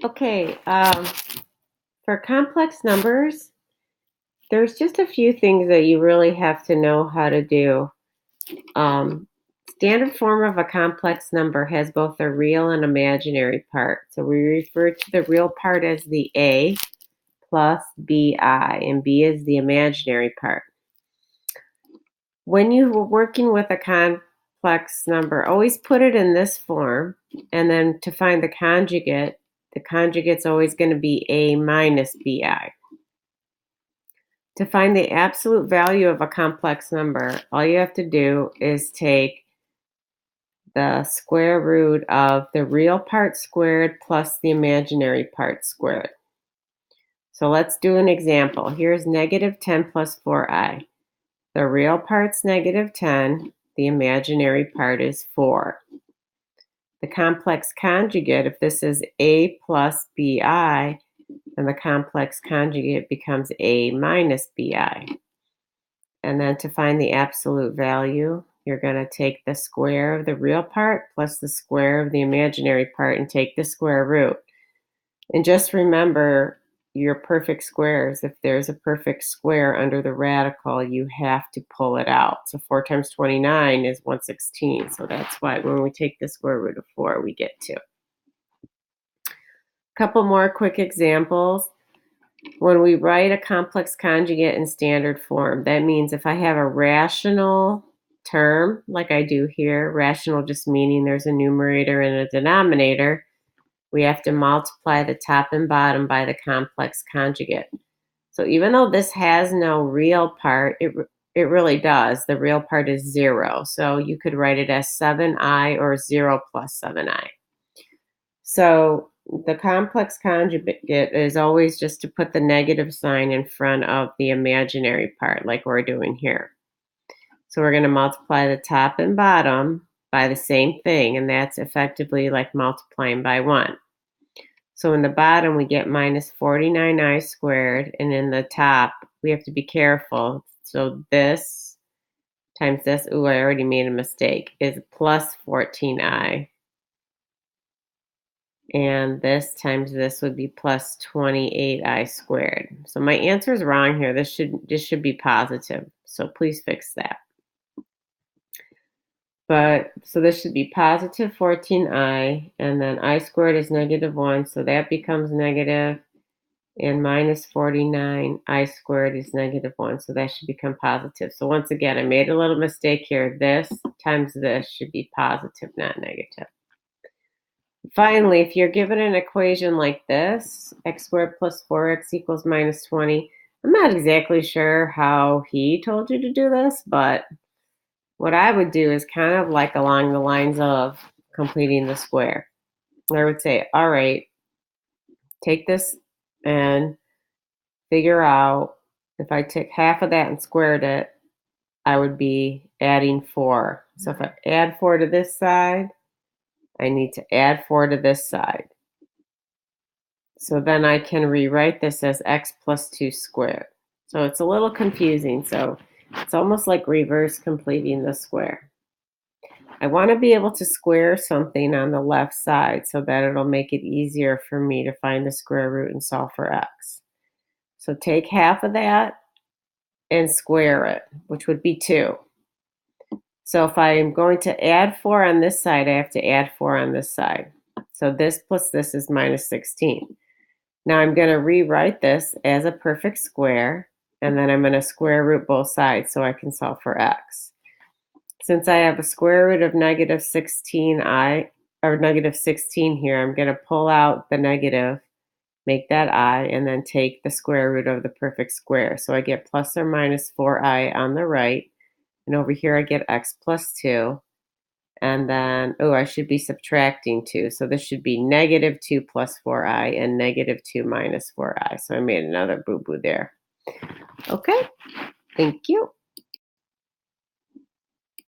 Okay, for complex numbers, there's just a few things that you really have to know how to do. Um, Standard form of a complex number has both a real and imaginary part. So we refer to the real part as the A plus BI, and B is the imaginary part. When you were working with a complex number, always put it in this form, and then to find the conjugate's always going to be A minus BI. To find the absolute value of a complex number, all you have to do is take the square root of the real part squared plus the imaginary part squared. So let's do an example. Here's negative 10 plus 4i. The real part's negative 10. The imaginary part is 4. The complex conjugate, if this is A plus BI, then the complex conjugate becomes A minus BI. And then to find the absolute value, you're going to take the square of the real part plus the square of the imaginary part and take the square root. And just remember your perfect squares. If there's a perfect square under the radical, you have to pull it out. So 4 times 29 is 116. So that's why when we take the square root of 4, we get 2. A couple more quick examples. When we write a complex conjugate in standard form, that means if I have a rational term, like I do here, rational just meaning there's a numerator and a denominator, we have to multiply the top and bottom by the complex conjugate. So even though this has no real part, it really does. The real part is 0. So you could write it as 7i or 0 plus 7i. So the complex conjugate is always just to put the negative sign in front of the imaginary part, like we're doing here. So we're going to multiply the top and bottom by the same thing, and that's effectively like multiplying by 1. So in the bottom, we get minus 49i squared, and in the top, we have to be careful. So this times this, ooh, I already made a mistake, is plus 14i. And this times this would be plus 28i squared. So my answer is wrong here. This should be positive. So please fix that. So this should be positive 14i, and then I squared is negative 1, so that becomes negative, and minus 49i squared is negative 1, so that should become positive. So once again, I made a little mistake here. This times this should be positive, not negative. Finally, if you're given an equation like this, x squared plus 4x equals minus 20, I'm not exactly sure how he told you to do this, but what I would do is kind of like along the lines of completing the square. I would say, all right, take this and figure out if I took half of that and squared it, I would be adding 4. So if I add 4 to this side, I need to add 4 to this side. So then I can rewrite this as x plus 2 squared. So it's a little confusing. So it's almost like reverse completing the square. I want to be able to square something on the left side so that it'll make it easier for me to find the square root and solve for x. So take half of that and square it, which would be 2. So if I'm going to add 4 on this side, I have to add 4 on this side. So this plus this is minus 16. Now I'm going to rewrite this as a perfect square, and then I'm going to square root both sides so I can solve for x. Since I have a square root of negative 16i, or negative 16 here, I'm going to pull out the negative, make that I, and then take the square root of the perfect square. So I get plus or minus 4i on the right, and over here I get x plus 2. And then, oh, I should be subtracting 2. So this should be negative 2 plus 4i and negative 2 minus 4i. So I made another boo-boo there. Okay, thank you.